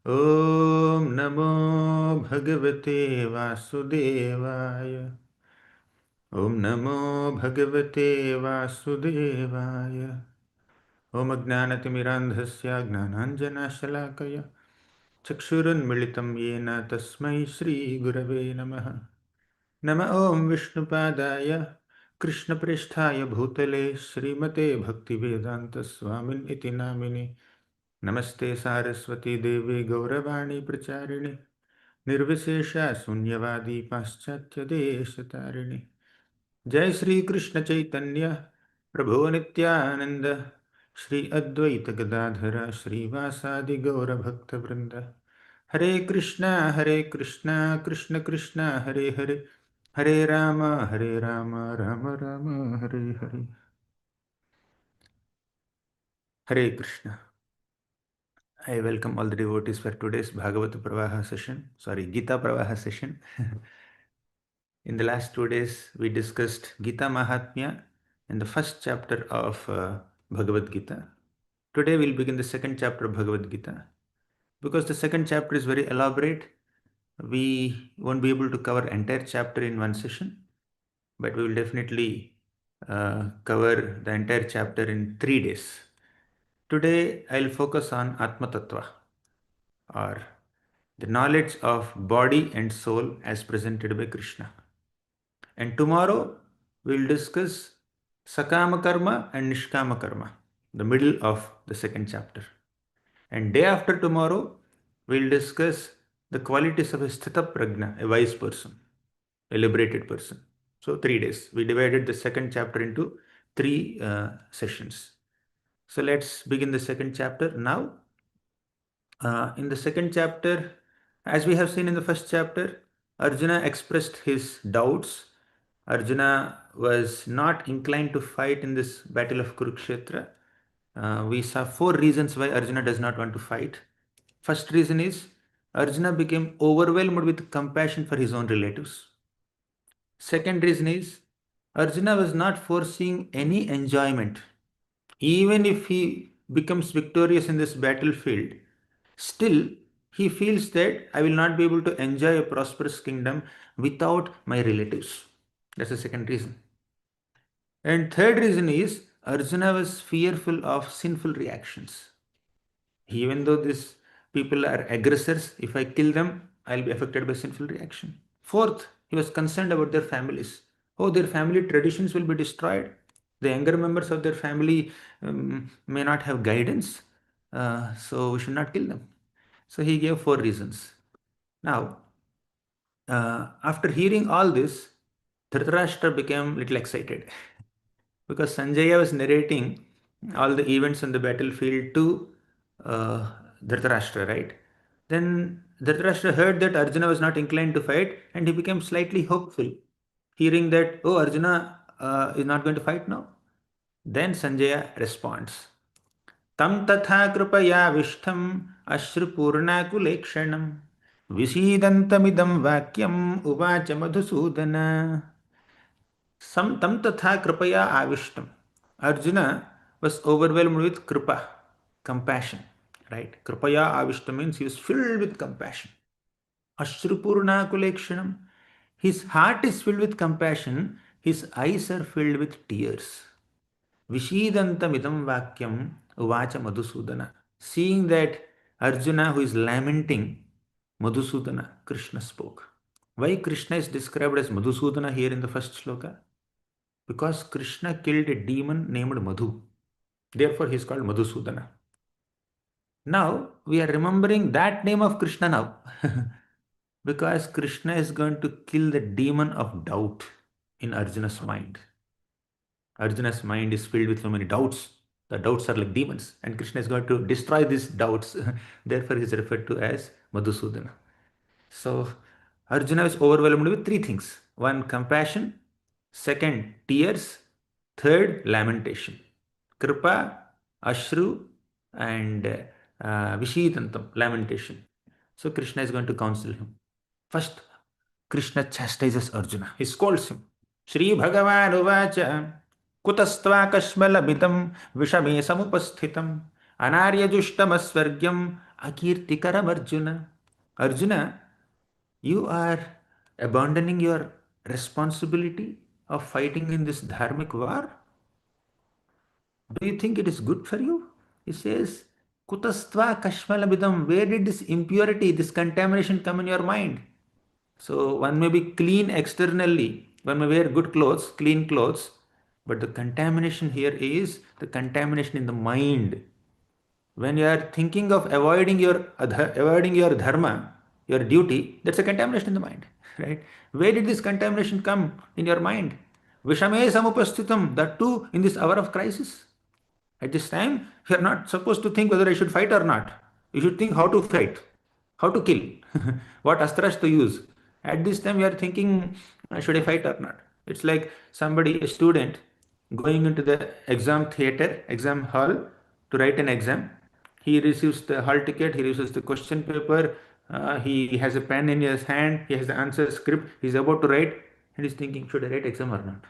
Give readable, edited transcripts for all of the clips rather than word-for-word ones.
ॐ नमो भगवते वासुदेवाय। ॐ नमो भगवते वासुदेवाय। ॐ अज्ञानतिमिरान्धस्य ज्ञानाञ्जनशलाकया चक्षुरुन्मिलितं येन तस्मै श्रीगुरवे नमः। नम ॐ विष्णुपादाय कृष्णप्रेष्ठाय भूतले श्रीमते भक्तिवेदान्तस्वामिन् इति नामिने। नमस्ते सारस्वती देवी गौरवाणी प्रचारिणे निर्विशेषा शून्यवादी पाश्चात्य देशतारिणे। जय श्री कृष्ण चैतन्य प्रभु नित्यानंद श्री अद्वैत गदाधर श्रीवासादि गौर भक्त वृंद। हरे कृष्णा कृष्ण कृष्णा हरे हरे, हरे राम राम राम हरे हरे। हरे Krishna. I welcome all the devotees for today's Bhagavad Pravaha session, Gita Pravaha session. In the last 2 days, we discussed Gita Mahatmya in the first chapter of Bhagavad Gita. Today, we'll begin the second chapter of Bhagavad Gita. Because the second chapter is very elaborate, we won't be able to cover entire chapter in one session, but we will definitely cover the entire chapter in 3 days. Today, I'll focus on Atma Tattva, or the knowledge of body and soul as presented by Krishna. And tomorrow we'll discuss Sakama Karma and Nishkama Karma, the middle of the second chapter. And day after tomorrow, we'll discuss the qualities of a Sthita Prajna, a wise person, a liberated person. So 3 days. We divided the second chapter into three sessions. So let's begin the second chapter now. In the second chapter, as we have seen in the first chapter, Arjuna expressed his doubts. Arjuna was not inclined to fight in this battle of Kurukshetra. We saw 4 reasons why Arjuna does not want to fight. First reason is Arjuna became overwhelmed with compassion for his own relatives. Second reason is Arjuna was not foreseeing any enjoyment. Even if he becomes victorious in this battlefield, still he feels that I will not be able to enjoy a prosperous kingdom without my relatives. That's the second reason. And third reason is Arjuna was fearful of sinful reactions. Even though these people are aggressors, if I kill them, I'll be affected by sinful reaction. Fourth, he was concerned about their families. Oh, their family traditions will be destroyed. The younger members of their family may not have guidance, so we should not kill them. So he gave 4 reasons. Now, after hearing all this, Dhritarashtra became a little excited because Sanjaya was narrating all the events on the battlefield to Dhritarashtra, right? Then Dhritarashtra heard that Arjuna was not inclined to fight and he became slightly hopeful, hearing that, oh, Arjuna is not going to fight now. Then Sanjaya responds, Tam tatha kripaya vishtham ashruपूर्णाकुलेक्षणम् विषीदन्तमिदं वाक्यम् उवाच Madhusudan. Tam tatha kripaya avishtam. Arjuna was overwhelmed with kripa, compassion. Right? Kripaya avishtam means he was filled with compassion. Ashrupurna kulekshanam. His heart is filled with compassion, his eyes are filled with tears. Vishidantam idam vakyam uvacha Madhusudana. Seeing that Arjuna, who is lamenting, Madhusudana, Krishna spoke. Why Krishna is described as Madhusudana here in the first sloka? Because Krishna killed a demon named Madhu. Therefore, he is called Madhusudana. Now, we are remembering that name of Krishna now. Because Krishna is going to kill the demon of doubt in Arjuna's mind. Arjuna's mind is filled with so many doubts. The doubts are like demons, and Krishna is going to destroy these doubts. Therefore, he is referred to as Madhusudana. So, Arjuna is overwhelmed with 3 things. One, compassion. Second, tears. Third, lamentation. Kripa, Ashru, and Vishidantam, lamentation. So, Krishna is going to counsel him. First, Krishna chastises Arjuna. He scolds him. Shri Bhagavan uvacha kutastva kashmalabhitam vishame samupasthitam anaryajushtam asvargyam Akirtikaram Arjuna. Arjuna, you are abandoning your responsibility of fighting in this dharmic war. Do you think it is good for you? He says, Kutastva kashmalabidam. Where did this impurity, this contamination come in your mind? So one may be clean externally, one may wear good clothes, clean clothes, but the contamination here is the contamination in the mind. When you are thinking of avoiding your dharma, your duty, that's a contamination in the mind, right? Where did this contamination come in your mind? Vishame samupastitam, that too in this hour of crisis. At this time, you are not supposed to think whether I should fight or not. You should think how to fight, how to kill, what astras to use. At this time, you are thinking, should I fight or not? It's like somebody, a student, going into the exam theater, exam hall to write an exam. He receives the hall ticket, he receives the question paper, he has a pen in his hand, he has the answer script, he's about to write, and he's thinking, should I write exam or not?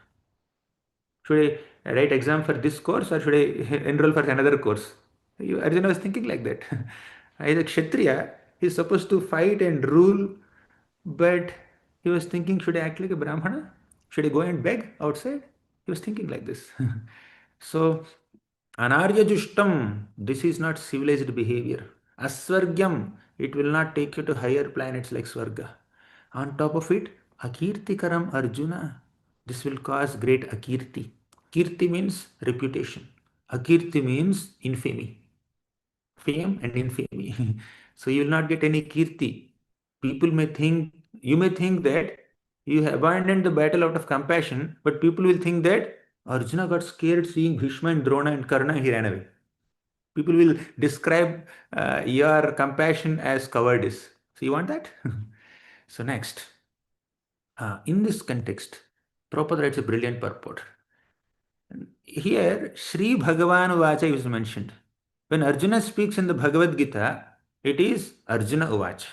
Should I write exam for this course or should I enroll for another course? Arjuna was thinking like that. As a Kshatriya, he's supposed to fight and rule, but he was thinking, should I act like a Brahmana? Should I go and beg outside? He was thinking like this. So, Anarya Jushtam, this is not civilized behavior. Aswargyam, it will not take you to higher planets like Swarga. On top of it, Akirtikaram Arjuna, this will cause great Akirti. Kirti means reputation. Akirti means infamy, fame and infamy. So you will not get any Kirti. People may think, you may think that you have abandoned the battle out of compassion, but people will think that Arjuna got scared seeing Bhishma and Drona and Karna and he ran away. People will describe your compassion as cowardice. So you want that? So next, in this context, Prabhupada writes a brilliant purport. Here, Sri Bhagavan Uvacha is mentioned. When Arjuna speaks in the Bhagavad Gita, it is Arjuna Uvacha.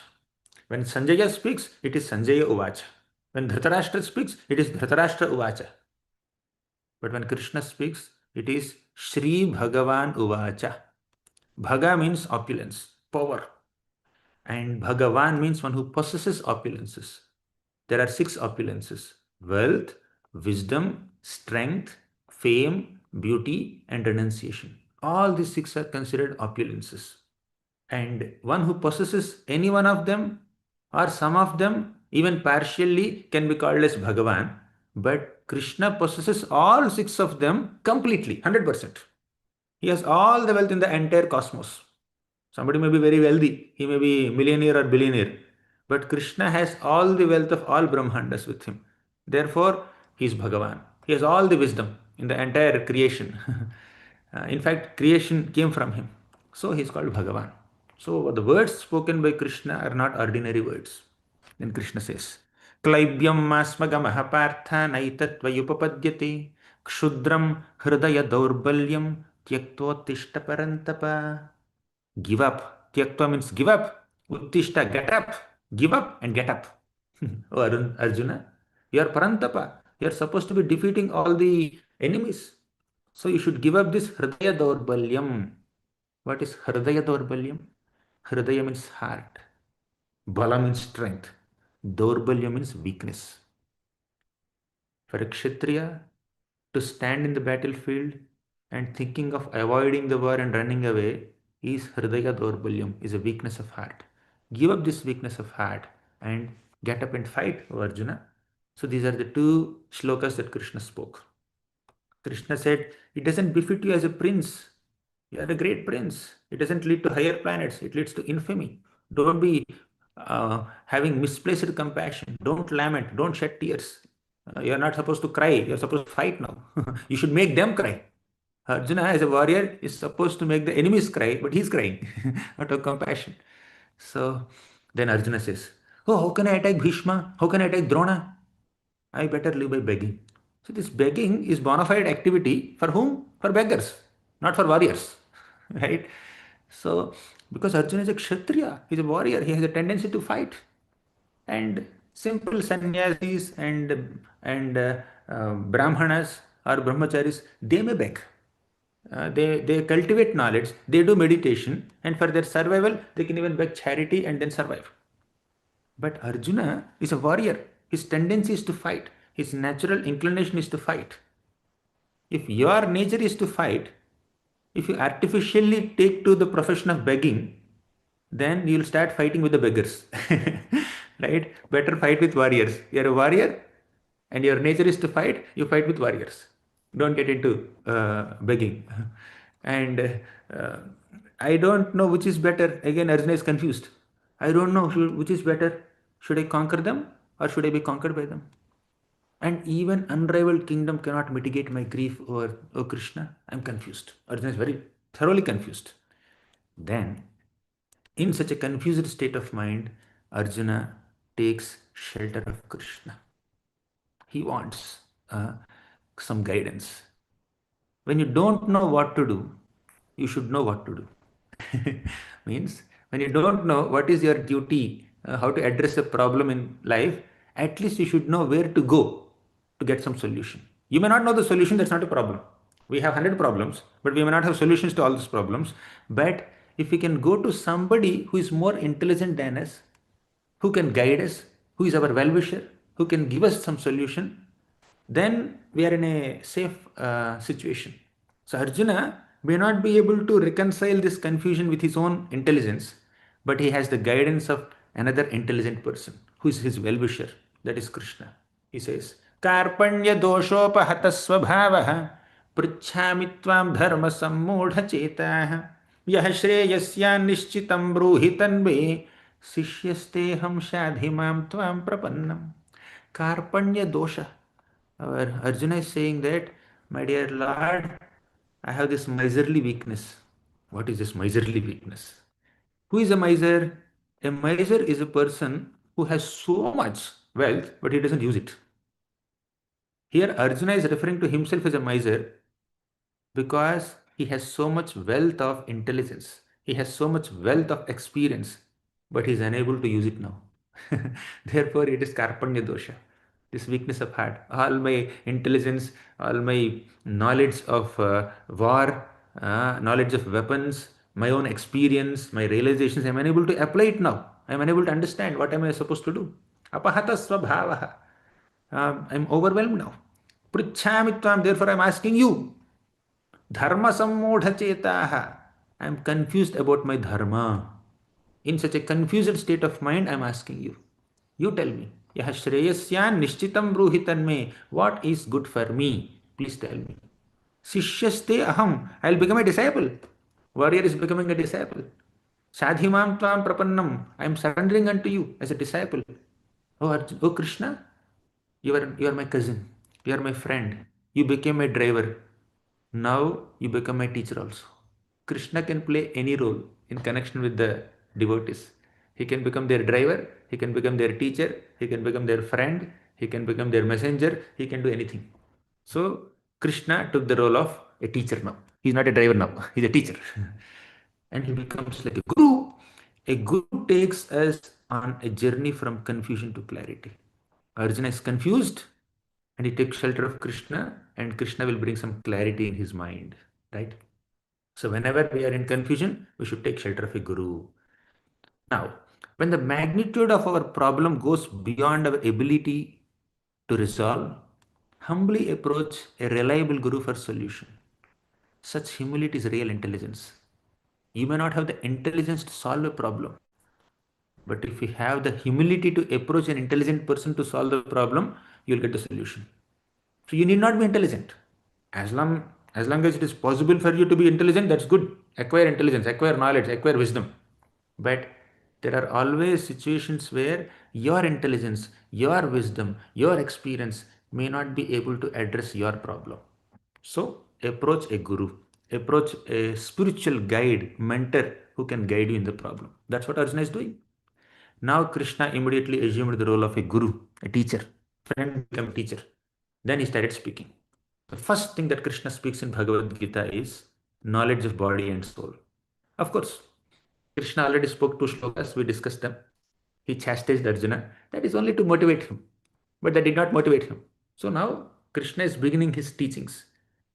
When Sanjaya speaks, it is Sanjaya Uvacha. When Dhritarashtra speaks, it is Dhritarashtra Uvacha. But when Krishna speaks, it is Sri Bhagavan Uvacha. Bhaga means opulence, power. And Bhagavan means one who possesses opulences. There are 6 opulences: wealth, wisdom, strength, fame, beauty, and renunciation. All these 6 are considered opulences. And one who possesses any one of them or some of them, even partially, can be called as Bhagavan. But Krishna possesses all 6 of them completely, 100%. He has all the wealth in the entire cosmos. Somebody may be very wealthy, he may be millionaire or billionaire, but Krishna has all the wealth of all Brahmandas with him. Therefore, he is Bhagavan. He has all the wisdom in the entire creation. In fact, creation came from him. So he is called Bhagavan. So the words spoken by Krishna are not ordinary words. Then Krishna says, Klaibyam masmagamaha partha naitatvayupapadyate kshudram hridaya daurbalyam tyaktotishta parantapa. Give up. Tyaktva means give up. Uttishta, get up. Give up and get up. Oh, Arjuna, you are Parantapa. You are supposed to be defeating all the enemies. So you should give up this Hridaya Daurbalyam. What is Hridaya Daurbalyam? Hridaya means heart. Bala means strength. Daurbalya means weakness. For a Kshatriya to stand in the battlefield and thinking of avoiding the war and running away is Hridaya Daurbalyam, is a weakness of heart. Give up this weakness of heart and get up and fight, O Arjuna. So these are the 2 shlokas that Krishna spoke. Krishna said, it doesn't befit you as a prince. You are a great prince. It doesn't lead to higher planets. It leads to infamy. Don't be having misplaced compassion. Don't lament. Don't shed tears. You are not supposed to cry. You are supposed to fight now. You should make them cry. Arjuna, as a warrior, is supposed to make the enemies cry, but he's crying out of compassion. So then Arjuna says, oh, how can I attack Bhishma? How can I attack Drona? I better live by begging. So this begging is bona fide activity for whom? For beggars, not for warriors. Right? So because Arjuna is a Kshatriya, he's a warrior, he has a tendency to fight. And simple sannyasis and brahmanas or brahmacharis, they may beg. They cultivate knowledge, they do meditation, and for their survival, they can even beg charity and then survive. But Arjuna is a warrior. His tendency is to fight. His natural inclination is to fight. If your nature is to fight, if you artificially take to the profession of begging, then you'll start fighting with the beggars. Right? Better fight with warriors. You're a warrior and your nature is to fight, you fight with warriors. Don't get into begging. And I don't know which is better. Again, Arjuna is confused. I don't know which is better. Should I conquer them or should I be conquered by them? And even unrivaled kingdom cannot mitigate my grief over, oh Krishna, I'm confused. Arjuna is very thoroughly confused. Then, in such a confused state of mind, Arjuna takes shelter of Krishna. He wants some guidance. When you don't know what to do, you should know what to do. Means when you don't know what is your duty, how to address a problem in life, at least you should know where to go to get some solution. You may not know the solution, that's not a problem. We have 100 problems, but we may not have solutions to all those problems. But if we can go to somebody who is more intelligent than us, who can guide us, who is our well-wisher, who can give us some solution, then we are in a safe situation. So Arjuna may not be able to reconcile this confusion with his own intelligence, but he has the guidance of another intelligent person who is his well-wisher, that is Krishna. He says, Karpanya doshopahata svabhavaha pruchhami tvam dharma sammudha chetah yah shreyasya nishchitam bruhi tanve sishyasteham shadhimam tvam prapannam. Karpanya dosha. Our Arjuna is saying that, my dear Lord, I have this miserly weakness. What is this miserly weakness? Who is a miser? A miser is a person who has so much wealth, but he doesn't use it. Here, Arjuna is referring to himself as a miser because he has so much wealth of intelligence. He has so much wealth of experience, but he is unable to use it now. Therefore, it is Karpanya dosha, this weakness of heart. All my intelligence, all my knowledge of war, knowledge of weapons, my own experience, my realizations, I am unable to apply it now. I am unable to understand what am I supposed to do. Apahata svabhavaha. I am overwhelmed now. Pruchhamitvam, therefore I am asking you. Dharma sammodha chetaha. I am confused about my dharma. In such a confused state of mind, I am asking you. You tell me. Yah shreyasyan nishchitam bruhitan me. What is good for me? Please tell me. Sishyaste aham. I will become a disciple. Warrior is becoming a disciple. Sadhimam tvam prapannam. I am surrendering unto you as a disciple. Oh Krishna, you are my cousin. You are my friend. You became my driver. Now you become my teacher also. Krishna can play any role in connection with the devotees. He can become their driver, he can become their teacher, he can become their friend, he can become their messenger, he can do anything. So Krishna took the role of a teacher now. He's not a driver now, he's a teacher. And he becomes like a guru. A guru takes us on a journey from confusion to clarity. Arjuna is confused and he takes shelter of Krishna, and Krishna will bring some clarity in his mind, right? So whenever we are in confusion, we should take shelter of a guru. Now, when the magnitude of our problem goes beyond our ability to resolve, humbly approach a reliable guru for solution. Such humility is real intelligence. You may not have the intelligence to solve a problem, but if you have the humility to approach an intelligent person to solve the problem, you'll get the solution. So you need not be intelligent. As long as it is possible for you to be intelligent, that's good. Acquire intelligence, acquire knowledge, acquire wisdom. But there are always situations where your intelligence, your wisdom, your experience may not be able to address your problem. So approach a guru, approach a spiritual guide, mentor who can guide you in the problem. That's what Arjuna is doing. Now Krishna immediately assumed the role of a guru, a teacher. Friend became teacher. Then he started speaking. The first thing that Krishna speaks in Bhagavad Gita is knowledge of body and soul. Of course, Krishna already spoke two shlokas, we discussed them. He chastised Arjuna. That is only to motivate him. But that did not motivate him. So now Krishna is beginning his teachings.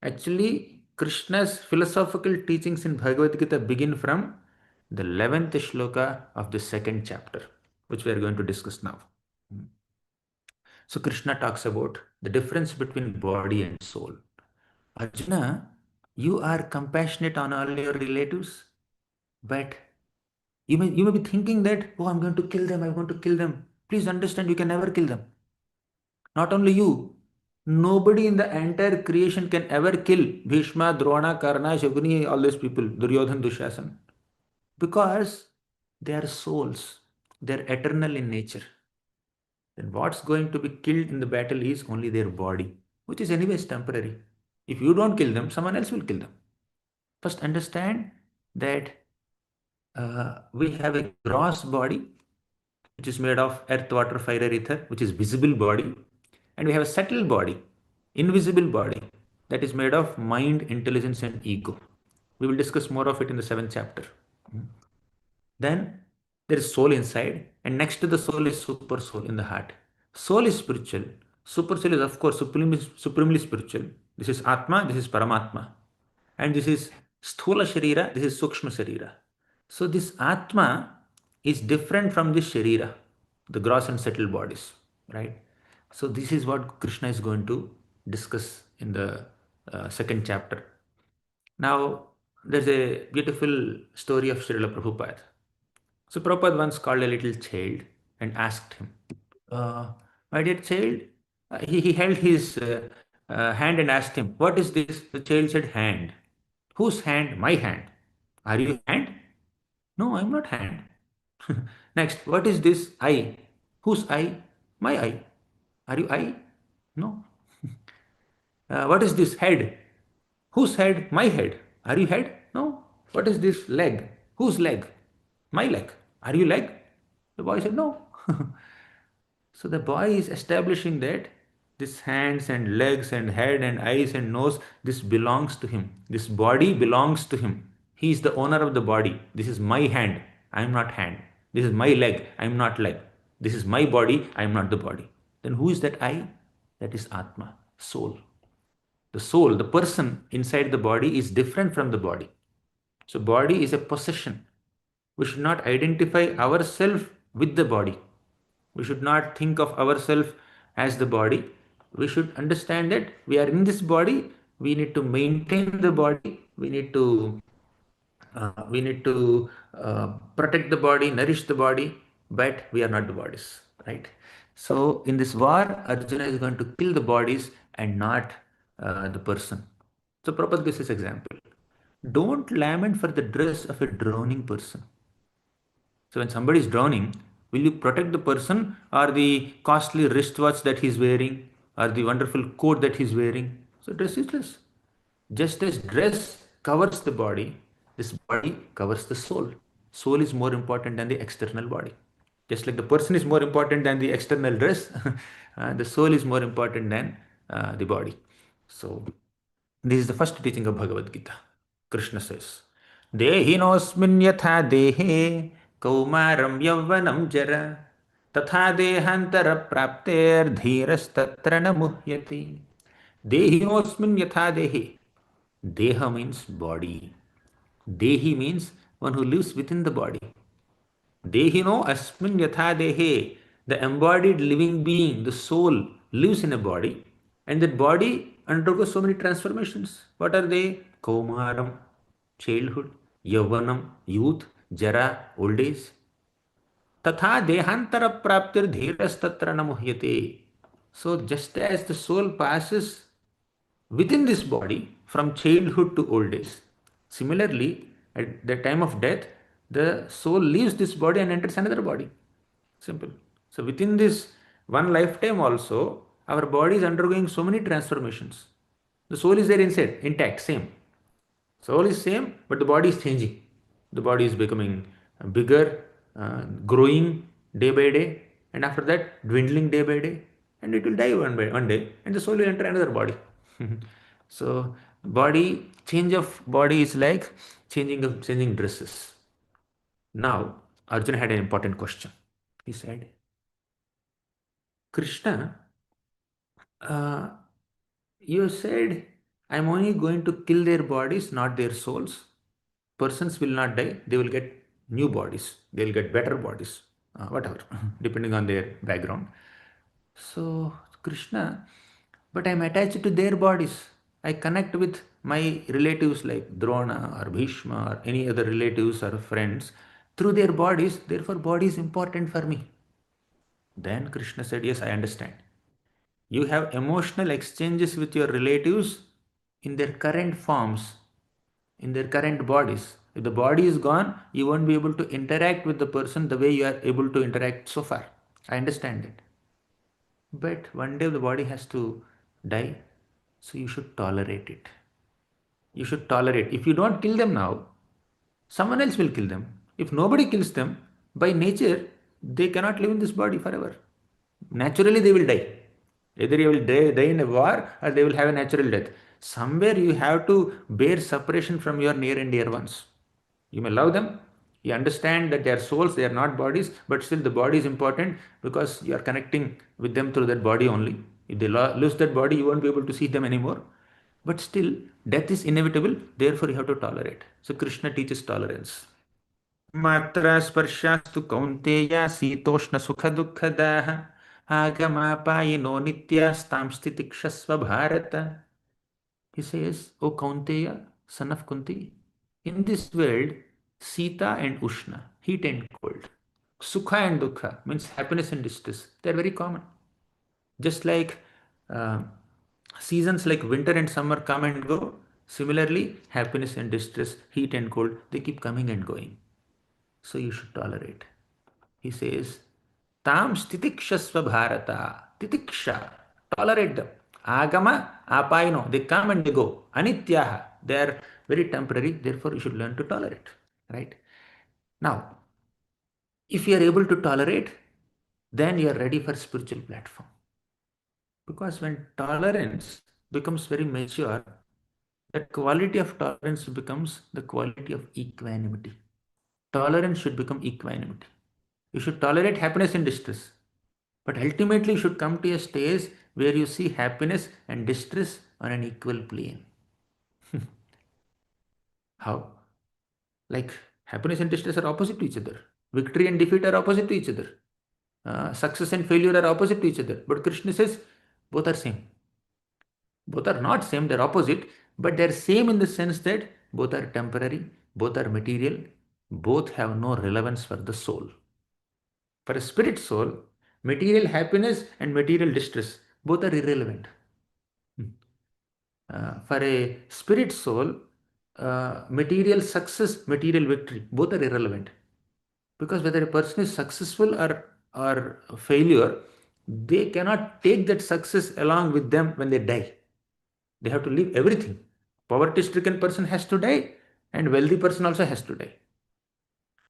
Actually, Krishna's philosophical teachings in Bhagavad Gita begin from the 11th shloka of the second chapter, which we are going to discuss now. So Krishna talks about the difference between body and soul. Arjuna, you are compassionate on all your relatives, but you may be thinking that, oh, I'm going to kill them, I'm going to kill them. Please understand, you can never kill them. Not only you, nobody in the entire creation can ever kill Bhishma, Drona, Karna, Shakuni, all these people, Duryodhan, Dushasan, because they are souls, they are eternal in nature. Then what's going to be killed in the battle is only their body, which is anyways temporary. If you don't kill them, someone else will kill them. First, understand that we have a gross body, which is made of earth, water, fire, ether, which is visible body, and we have a subtle body, invisible body, that is made of mind, intelligence, and ego. We will discuss more of it in the seventh chapter. Then there is soul inside, and next to the soul is super soul in the heart. Soul is spiritual. Super soul is, of course, supremely spiritual. This is Atma, this is Paramatma. And this is Sthula Sharira, this is Sukshma Sharira. So this Atma is different from this Sharira, the gross and subtle bodies, right? So this is what Krishna is going to discuss in the second chapter. Now, there's a beautiful story of Srila Prabhupada. So Prabhupada once called a little child and asked him, my dear child, he held his hand and asked him, what is this? The child said, hand. Whose hand? My hand. Are you hand? No, I'm not hand. Next, what is this? Eye. Whose eye? My eye. Are you eye? No. What is this? Head. Whose head? My head. Are you head? No. What is this? Leg. Whose leg? My leg. Are you leg? The boy said, no. So the boy is establishing that this hands and legs and head and eyes and nose, this belongs to him. This body belongs to him. He is the owner of the body. This is my hand. I am not hand. This is my leg. I am not leg. This is my body. I am not the body. Then who is that I? That is Atma, soul. The soul, the person inside the body is different from the body. So body is a possession. We should not identify ourselves with the body. We should not think of ourselves as the body. We should understand that we are in this body. We need to maintain the body. We need to protect the body, nourish the body, but we are not the bodies, right? So in this war, Arjuna is going to kill the bodies and not the person. So Prabhupada gives this example. Don't lament for the dress of a drowning person. So when somebody is drowning, will you protect the person or the costly wristwatch that he's wearing or the wonderful coat that he's wearing? So dress is dress. Just as dress covers the body, this body covers the soul. Soul is more important than the external body. Just like the person is more important than the external dress, the soul is more important than the body. So this is the first teaching of Bhagavad Gita. Krishna says, Dehinosmin yatha dehe kaumaram yavvanam jara tatha dehantara prapter dhiras tatra na muhyati. Dehinosmin yatha dehe. Deha means body. Dehi means one who lives within the body. Dehino asmin yatha dehe. The embodied living being, the soul, lives in a body, and that body undergoes so many transformations. What are they? Kaumaram, childhood, yavanam, youth, jara, old age. Tatha dehantara praptir dhiras tatra namuhyate. So just as the soul passes within this body from childhood to old age, similarly, at the time of death, the soul leaves this body and enters another body. Simple. So within this one lifetime also, our body is undergoing so many transformations. The soul is there inside, intact, same. Soul is same, but the body is changing. The body is becoming bigger, growing day by day, and after that dwindling day by day, and it will die one day, and the soul will enter another body. So body change of body is like changing dresses. Now Arjuna had an important question. He said, Krishna, uh, you said I'm only going to kill their bodies, not their souls. Persons will not die, they will get new bodies, they will get better bodies, whatever, depending on their background. So, Krishna, but I'm attached to their bodies. I connect with my relatives like Drona or Bhishma or any other relatives or friends through their bodies, therefore, body is important for me. Then Krishna said, yes, I understand. You have emotional exchanges with your relatives in their current forms, in their current bodies. If the body is gone, you won't be able to interact with the person the way you are able to interact so far. I understand it. But one day the body has to die, so you should tolerate it. You should tolerate. If you don't kill them now, someone else will kill them. If nobody kills them, by nature, they cannot live in this body forever. Naturally, they will die. Either you will die in a war or they will have a natural death. Somewhere you have to bear separation from your near and dear ones. You may love them. You understand that they are souls, they are not bodies, but still the body is important because you are connecting with them through that body only. If they lose that body, you won't be able to see them anymore. But still, death is inevitable, therefore, you have to tolerate. So, Krishna teaches tolerance. मात्रा स्पर्शास्तु कौन्तेय शीतोष्ण सुख दुःखदाः आगमापायिनो नित्यास्तां स्थितिक्षस्व Bharat. He says, O Kaunteya, son of Kunti, in this world, Sita and Ushna, heat and cold, Sukha and Dukha, means happiness and distress, they are very common. Just like uh, seasons like winter and summer come and go, similarly, happiness and distress, heat and cold, they keep coming and going. So you should tolerate. He says, Tam stitikshasva bharata. Titiksha. Tolerate them. Agama, apayino. They come and they go. Anityaha. They are very temporary. Therefore, you should learn to tolerate. Right? Now, if you are able to tolerate, then you are ready for spiritual platform. Because when tolerance becomes very mature, that quality of tolerance becomes the quality of equanimity. Tolerance should become equanimity. You should tolerate happiness and distress. But ultimately, you should come to a stage where you see happiness and distress on an equal plane. How? Like happiness and distress are opposite to each other. Victory and defeat are opposite to each other. Success and failure are opposite to each other. But Krishna says both are same. Both are not same, they're opposite, but they're same in the sense that both are temporary, both are material, both have no relevance for the soul. For a spirit soul, material happiness and material distress both are irrelevant. For a spirit soul, material success, material victory both are irrelevant. Because whether a person is successful or failure, they cannot take that success along with them when they die. They have to leave everything. Poverty stricken person has to die, and wealthy person also has to die.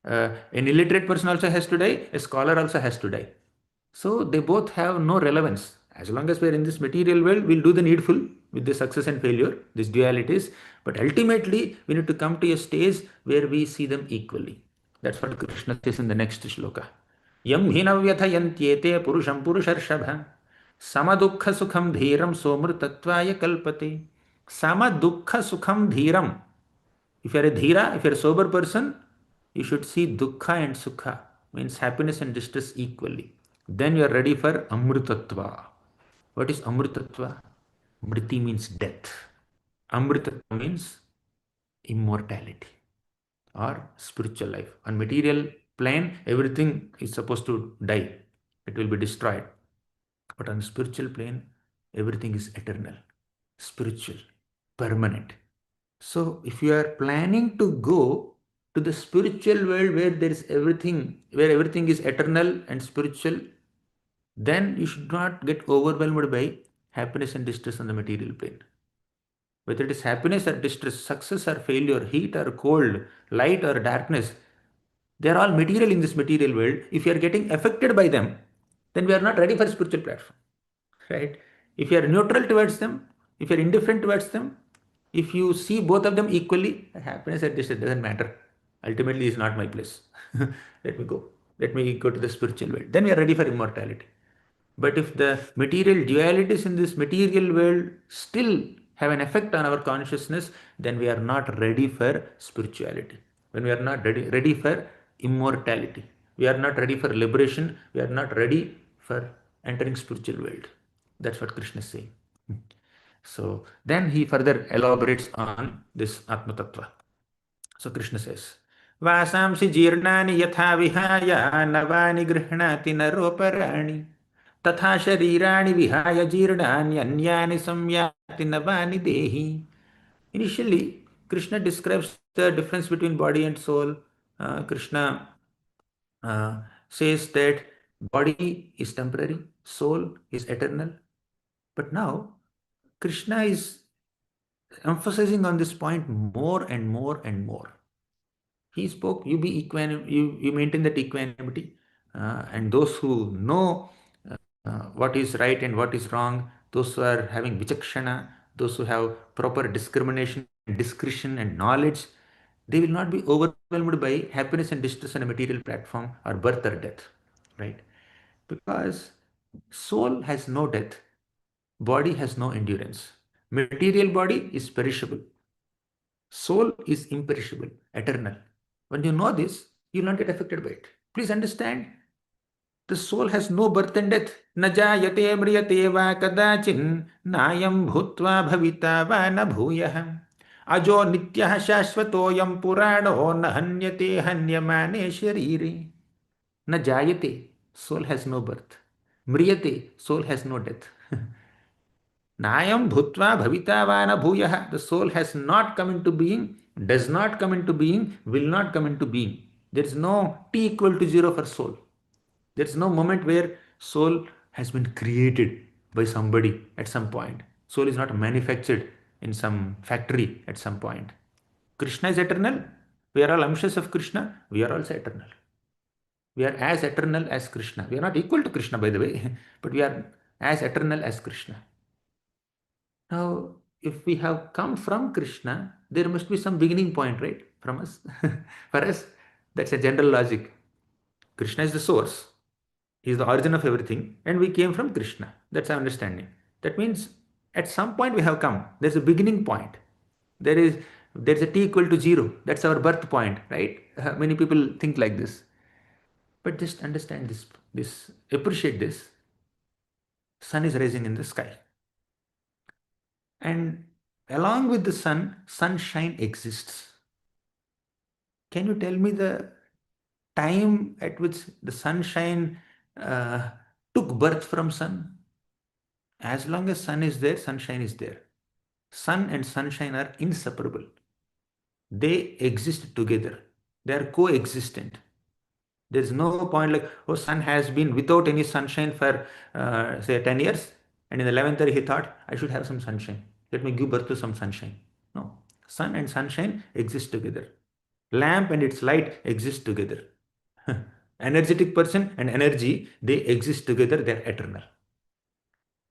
An illiterate person also has to die, a scholar also has to die. So they both have no relevance. As long as we are in this material world, we'll do the needful with the success and failure, these dualities. But ultimately, we need to come to a stage where we see them equally. That's what Krishna says in the next shloka. Yam hinavyathyantyete purusham purusharshabha samadukha sukham dhiram somrtatvaya kalpate. Samadukha sukham dhiram. If you are a dhira, if you are a sober person, you should see dukkha and sukha, means happiness and distress equally. Then you are ready for amritatva. What is amritatva? Mriti means death. Amritatva means immortality or spiritual life. On material plane, everything is supposed to die. It will be destroyed. But on spiritual plane, everything is eternal, spiritual, permanent. So if you are planning to go to the spiritual world where there is everything, where everything is eternal and spiritual, then you should not get overwhelmed by happiness and distress on the material plane. Whether it is happiness or distress, success or failure, heat or cold, light or darkness, they are all material in this material world. If you are getting affected by them, then we are not ready for spiritual platform. Right? If you are neutral towards them, if you are indifferent towards them, if you see both of them equally, happiness and distress doesn't matter. Ultimately, it's not my place. Let me go. Let me go to the spiritual world. Then we are ready for immortality. But if the material dualities in this material world still have an effect on our consciousness, then we are not ready for spirituality. When we are not ready for immortality, we are not ready for liberation, we are not ready for entering spiritual world. That's what Krishna is saying. So then he further elaborates on this Atma Tattva. So Krishna says, Vasamsi jirnani yatha vihaya navani grihnati naroparani तथा शरीराणि विहाय जीर्णान्यन्यानि संयाति नवानि देहि. Initially, Krishna describes the difference between body and soul. Krishna says that body is temporary, soul is eternal. But now, Krishna is emphasizing on this point more and more and more. He spoke, you be you maintain that equanimity, and those who know what is right and what is wrong, those who are having vichakshana, those who have proper discrimination, discretion, and knowledge, they will not be overwhelmed by happiness and distress on a material platform or birth or death, right? Because soul has no death, body has no endurance. Material body is perishable, soul is imperishable, eternal. When you know this, you will not get affected by it. Please understand, the soul has no birth and death. न जायते म्रियते वा कदाचिन् नायं भूत्वा भविता वा न भूयः अजो नित्यः शाश्वतोऽयं पुराणो न हन्यते हन्यमाने शरीरे. न जायते, soul has no birth. म्रियते, soul has no death. Nayam bhutva bhavita vana bhuyah. The soul has not come into being, does not come into being, will not come into being. There is no t equal to 0 for soul. There is no moment where soul has been created by somebody at some point. Soul is not manufactured in some factory at some point. Krishna is eternal. We are all amshas of Krishna. We are also eternal. We are as eternal as Krishna. We are not equal to Krishna, by the way, but we are as eternal as Krishna. Now, if we have come from Krishna, there must be some beginning point, right? From us. For us, that's a general logic. Krishna is the source. He is the origin of everything, and we came from Krishna. That's our understanding. That means at some point we have come. There's a beginning point. There's a t equal to 0. That's our birth point, right? Many people think like this. But just understand this, appreciate this. Sun is rising in the sky. And along with the sun, sunshine exists. Can you tell me the time at which the sunshine took birth from sun? As long as sun is there, sunshine is there. Sun and sunshine are inseparable. They exist together. They are coexistent. There is no point like, oh, sun has been without any sunshine for say 10 years, and in the 11th year he thought, I should have some sunshine. Let me give birth to some sunshine. No. Sun and sunshine exist together. Lamp and its light exist together. Energetic person and energy, they exist together, they're eternal.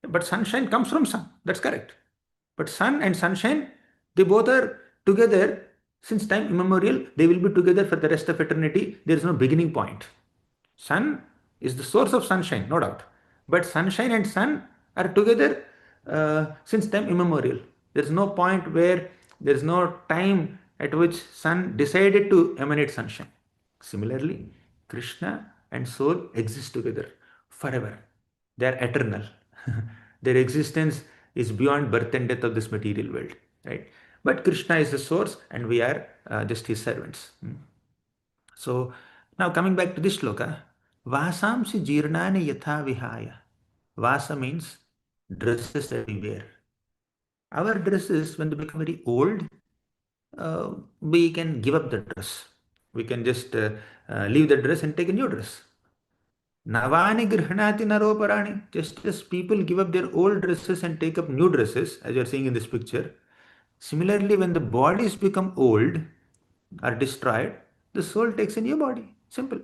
But sunshine comes from sun. That's correct. But sun and sunshine, they both are together since time immemorial. They will be together for the rest of eternity. There is no beginning point. Sun is the source of sunshine, no doubt. But sunshine and sun are together since time immemorial. There is no point where there is no time at which sun decided to emanate sunshine. Similarly, Krishna and soul exist together forever. They are eternal. Their existence is beyond birth and death of this material world, right? But Krishna is the source and we are just his servants. So now coming back to this shloka, Vasamsi jirnani yatha vihaya. Vasa means dresses that we wear. Our dresses, when they become very old, we can give up the dress. We can just leave the dress and take a new dress. Navani grihnati naroparani. Just as people give up their old dresses and take up new dresses, as you are seeing in this picture. Similarly, when the bodies become old or destroyed, the soul takes a new body. Simple.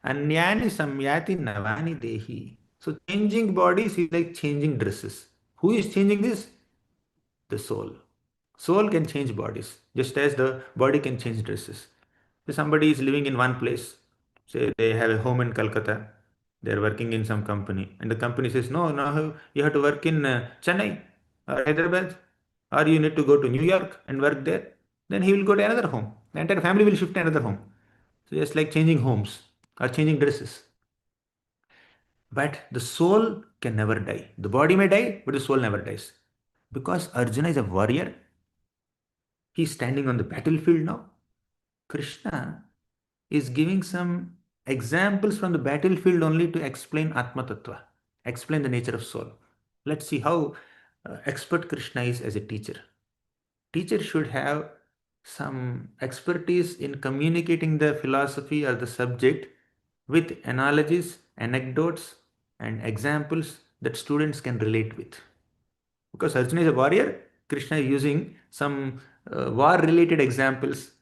Anyani samyati navani dehi. So changing bodies is like changing dresses. Who is changing this? The soul. Soul can change bodies, just as the body can change dresses. So somebody is living in one place. Say they have a home in Calcutta. They are working in some company, and the company says, "No, no, you have to work in Chennai or Hyderabad." or you need to go to New York and work there, then he will go to another home. The entire family will shift to another home. So just like changing homes or changing dresses. But the soul can never die. The body may die, but the soul never dies. Because Arjuna is a warrior, he is standing on the battlefield now. Krishna is giving some examples from the battlefield only to explain Atma Tattva, explain the nature of soul. Let's see how expert Krishna is as a teacher. Teacher should have some expertise in communicating the philosophy or the subject with analogies, anecdotes, and examples that students can relate with. Because Arjuna is a warrior, Krishna is using some war-related examples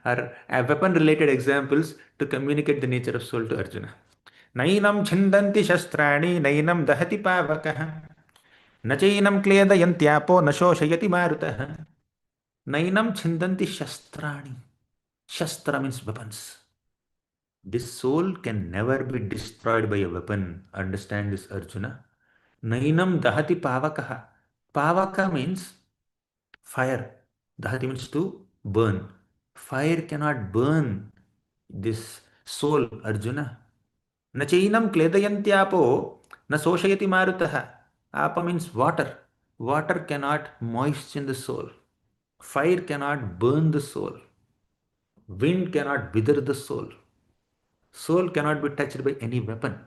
or weapon-related examples to communicate the nature of soul to Arjuna. Nainam chindanti shastrani, nainam dahati pavakah, न चैनं क्लेदयन्त्यापो न शोषयति मारुतः. Nainam chindanti shastrani. Shastra means weapons. This soul can never be destroyed by a weapon. Understand this, Arjuna. Nainam dahati pavakaha. Pavaka means fire. Dahati means to burn. Fire cannot burn this soul, Arjuna. Nachainam kledayantyaapo na soshayati marutaha. Apa means water. Water cannot moisten the soul. Fire cannot burn the soul. Wind cannot wither the soul. Soul cannot be touched by any weapon.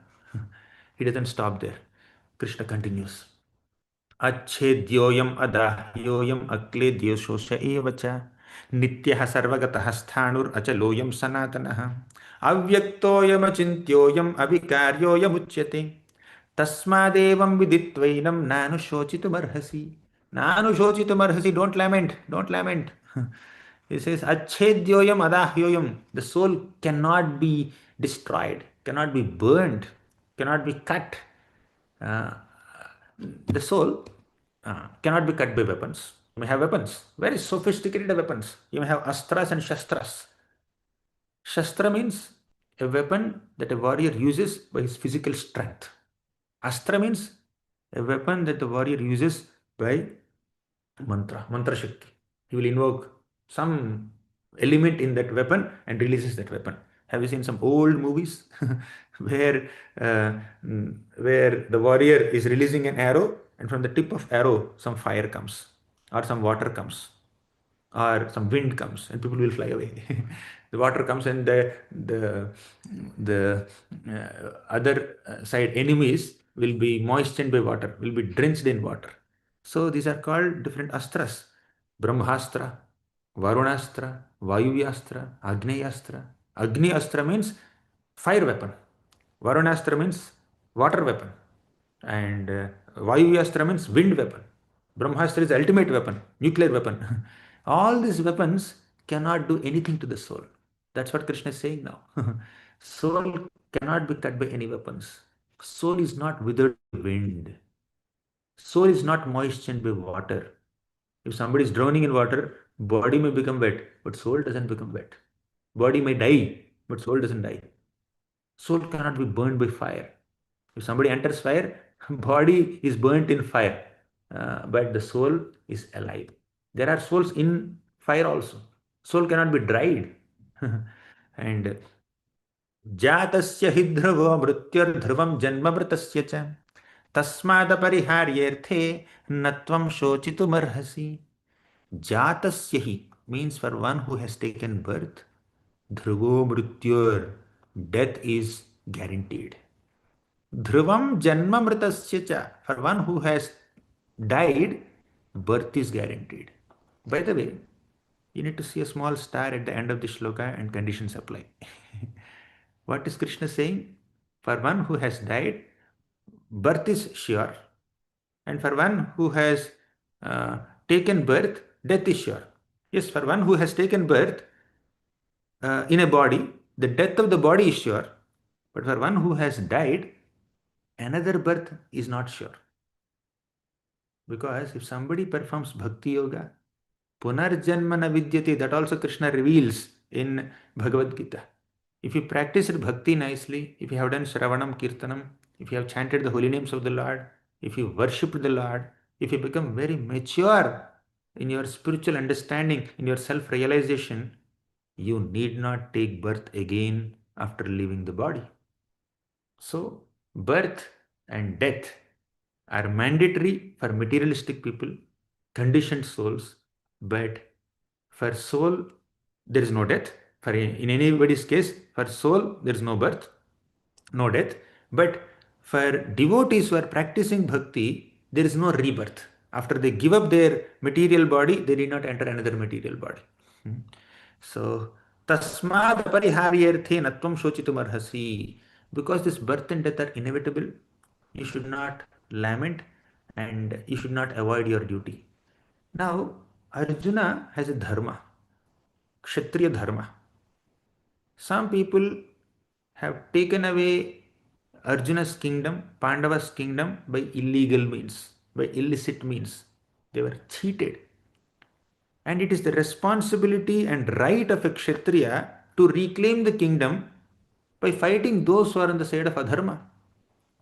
He doesn't stop there. Krishna continues. अच्छेद्योयम अदाह्योयम अक्लेद्यो शोष एव च नित्यः सर्वगतः स्थाणुर् अचलोयम सनातनः अव्यक्तोयमचिन्त्योयम अविकार्योयमुच्यते तस्मादेवं विदित्वैनं नानुशोचितुमर्हसि. Nanushocitumarhasi, don't lament, don't lament. He says, Achedyoyam adahyoyam. The soul cannot be destroyed, cannot be burned, cannot be cut. Uh, the soul cannot be cut by weapons. You may have weapons, very sophisticated weapons. You may have astras and shastras. Shastra means a weapon that a warrior uses by his physical strength. Astra means a weapon that the warrior uses by mantra shakti. He will invoke some element in that weapon and releases that weapon. Have you seen some old movies where the warrior is releasing an arrow and from the tip of arrow some fire comes or some water comes or some wind comes and people will fly away. The water comes and the other side enemies will be moistened by water, will be drenched in water. So these are called different astras. Brahmastra, Varunastra, Vayuvyastra, Agneyastra. Agni Astra means fire weapon. Varunastra means water weapon. And Vayuvyastra means wind weapon. Brahmastra is the ultimate weapon, nuclear weapon. All these weapons cannot do anything to the soul. That's what Krishna is saying now. Soul cannot be cut by any weapons. Soul is not withered by wind. Soul is not moistened by water. If somebody is drowning in water, body may become wet, but soul doesn't become wet. Body may die, but soul doesn't die. Soul cannot be burned by fire. If somebody enters fire, body is burnt in fire, but the soul is alive. There are souls in fire also. Soul cannot be dried. And जातस्य हि ध्रुवो मृत्युर्ध्रुवं जन्ममृतस्य च तस्मादपरिहार्येऽर्थे न त्वं शोचितुमर्हसि. Jatasya hi means for one who has taken birth. Dhruvo mrityur, death is guaranteed. Dhruvam janma mritasya cha, for one who has died, birth is guaranteed. By the way, you need to see a small star at the end of the shloka and conditions apply. What is Krishna saying? For one who has died, birth is sure. And for one who has taken birth, death is sure. Yes, for one who has taken birth in a body, the death of the body is sure. But for one who has died, another birth is not sure. Because if somebody performs bhakti yoga, punarjanma na vidyate, that also Krishna reveals in Bhagavad Gita. If you practiced bhakti nicely, if you have done Shravanam, Kirtanam, if you have chanted the holy names of the Lord, if you worship the Lord, if you become very mature in your spiritual understanding, in your self-realization, you need not take birth again after leaving the body. So, birth and death are mandatory for materialistic people, conditioned souls, but for soul, there is no death. For in anybody's case, for soul, there is no birth, no death. But for devotees who are practicing bhakti, there is no rebirth. After they give up their material body, they did not enter another material body. Hmm. So, tasmad apariharyarthe natvam shochitum arhasi. Because this birth and death are inevitable, you should not lament and you should not avoid your duty. Now, Arjuna has a dharma, Kshatriya dharma. Some people have taken away Arjuna's kingdom, Pandava's kingdom by illegal means, by illicit means. They were cheated. And it is the responsibility and right of a Kshatriya to reclaim the kingdom by fighting those who are on the side of adharma.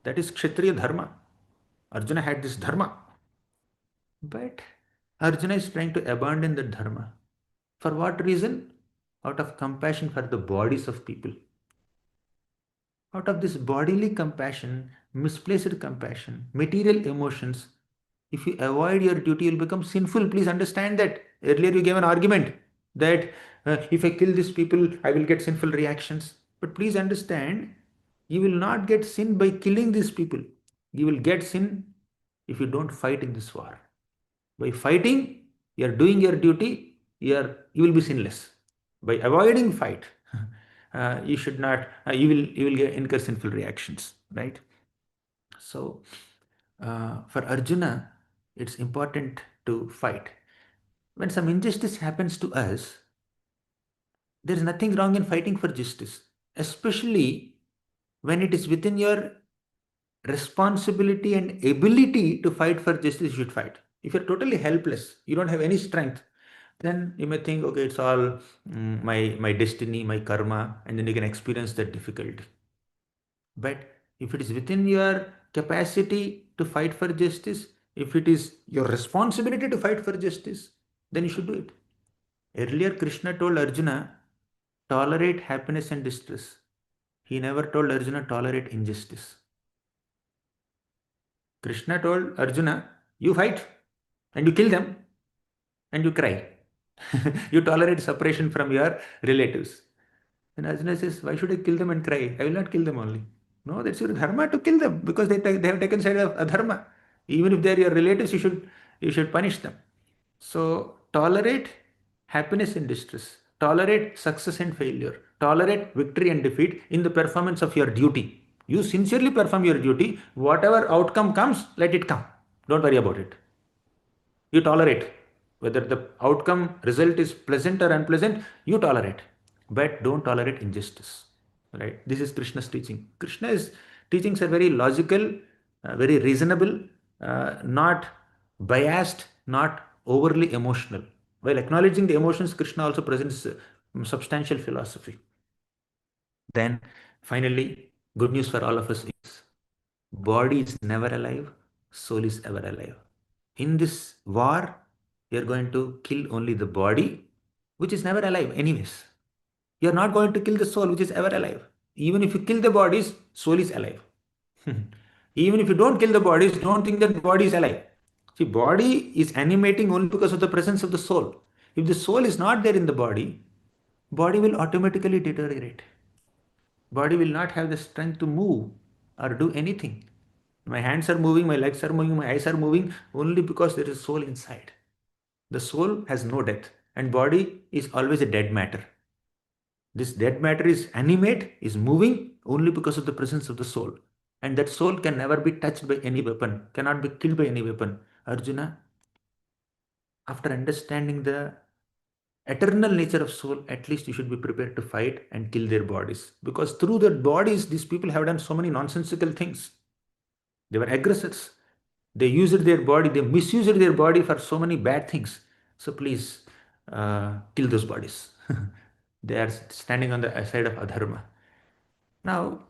That is Kshatriya dharma. Arjuna had this dharma. But Arjuna is trying to abandon that dharma. For what reason? Out of compassion for the bodies of people. Out of this bodily compassion, misplaced compassion, material emotions, if you avoid your duty, you'll become sinful. Please understand that. Earlier, you gave an argument that if I kill these people, I will get sinful reactions. But please understand, you will not get sin by killing these people. You will get sin if you don't fight in this war. By fighting, you are doing your duty, you will be sinless. By avoiding fight, you should not, you will incur sinful reactions, right? So, for Arjuna, it's important to fight. When some injustice happens to us, there is nothing wrong in fighting for justice, especially when it is within your responsibility and ability to fight for justice. You should fight. If you're totally helpless, you don't have any strength, then you may think, okay, it's all my destiny, my karma, and then you can experience that difficulty. But if it is within your capacity to fight for justice, if it is your responsibility to fight for justice, then you should do it. Earlier, Krishna told Arjuna, tolerate happiness and distress. He never told Arjuna, tolerate injustice. Krishna told Arjuna, you fight and you kill them and you cry. You tolerate separation from your relatives. And Arjuna says, why should I kill them and cry? I will not kill them only. No, that's your dharma to kill them because they have taken side of adharma. Even if they are your relatives, you should punish them. So tolerate happiness and distress. Tolerate success and failure. Tolerate victory and defeat in the performance of your duty. You sincerely perform your duty. Whatever outcome comes, let it come. Don't worry about it. You tolerate. Whether the outcome result is pleasant or unpleasant, you tolerate. But don't tolerate injustice. Right? This is Krishna's teaching. Krishna's teachings are very logical, very reasonable, not biased, not overly emotional. While acknowledging the emotions, Krishna also presents substantial philosophy. Then, finally, good news for all of us is body is never alive, soul is ever alive. In this war, you are going to kill only the body, which is never alive, anyways. You are not going to kill the soul, which is ever alive. Even if you kill the bodies, soul is alive. Even if you don't kill the bodies, don't think that the body is alive. See, body is animating only because of the presence of the soul. If the soul is not there in the body will automatically deteriorate. Body will not have the strength to move or do anything. My hands are moving, my legs are moving, my eyes are moving only because there is soul inside. The soul has no death and body is always a dead matter. This dead matter is animate, is moving only because of the presence of the soul. And that soul can never be touched by any weapon, cannot be killed by any weapon. Arjuna, after understanding the eternal nature of soul, at least you should be prepared to fight and kill their bodies. Because through their bodies, these people have done so many nonsensical things. They were aggressors. They used their body, they misused their body for so many bad things. So please kill those bodies. They are standing on the side of adharma. Now,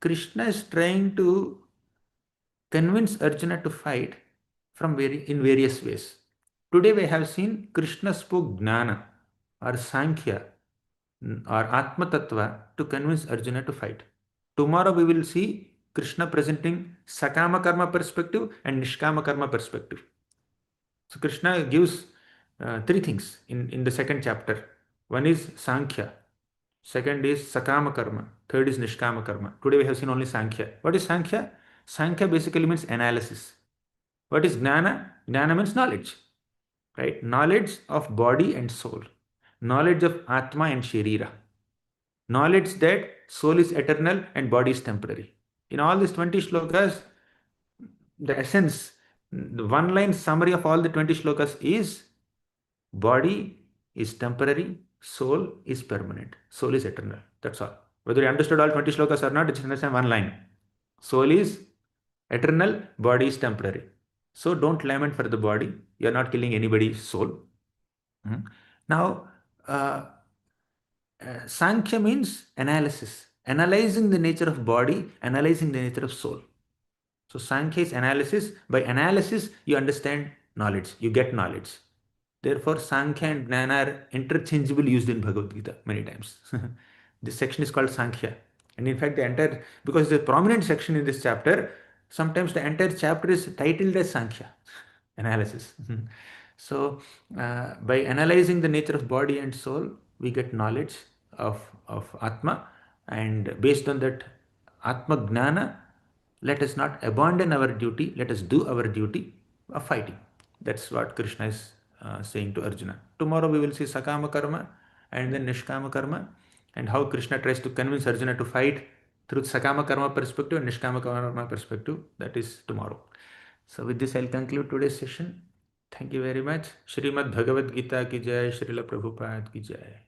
Krishna is trying to convince Arjuna to fight in various ways. Today we have seen Krishna spoke Jnana or Sankhya or Atma Tattva to convince Arjuna to fight. Tomorrow we will see Krishna presenting Sakama Karma perspective and Nishkama Karma perspective. So Krishna gives three things in the second chapter. One is Sankhya, second is Sakama Karma, third is Nishkama Karma. Today we have seen only Sankhya. What is Sankhya? Sankhya basically means analysis. What is Jnana? Jnana means knowledge, right? Knowledge of body and soul, knowledge of Atma and Sharira, knowledge that soul is eternal and body is temporary. In all these 20 shlokas, the essence, the one line summary of all the 20 shlokas is body is temporary, soul is permanent, soul is eternal. That's all. Whether you understood all 20 shlokas or not, it's understand one line. Soul is eternal, body is temporary. So don't lament for the body. You're not killing anybody's soul. Now, uh, Sankhya means analysis, analyzing the nature of body, analyzing the nature of soul. So Sankhya is analysis. By analysis, you understand knowledge, you get knowledge. Therefore, Sankhya and Jnana are interchangeably used in Bhagavad Gita many times. This section is called Sankhya. And in fact, the entire, because the prominent section in this chapter, sometimes the entire chapter is titled as Sankhya, analysis. So, by analyzing the nature of body and soul, we get knowledge of Atma. And based on that Atma Gnana, let us not abandon our duty, let us do our duty of fighting. That's what Krishna is saying to Arjuna. Tomorrow we will see Sakama Karma and then Nishkama Karma, and how Krishna tries to convince Arjuna to fight through Sakama Karma perspective and Nishkama Karma perspective. That is tomorrow. So with this I'll conclude today's session. Thank you very much. Shrimad Bhagavad Gita ki jai, Srila Prabhupada ki jai.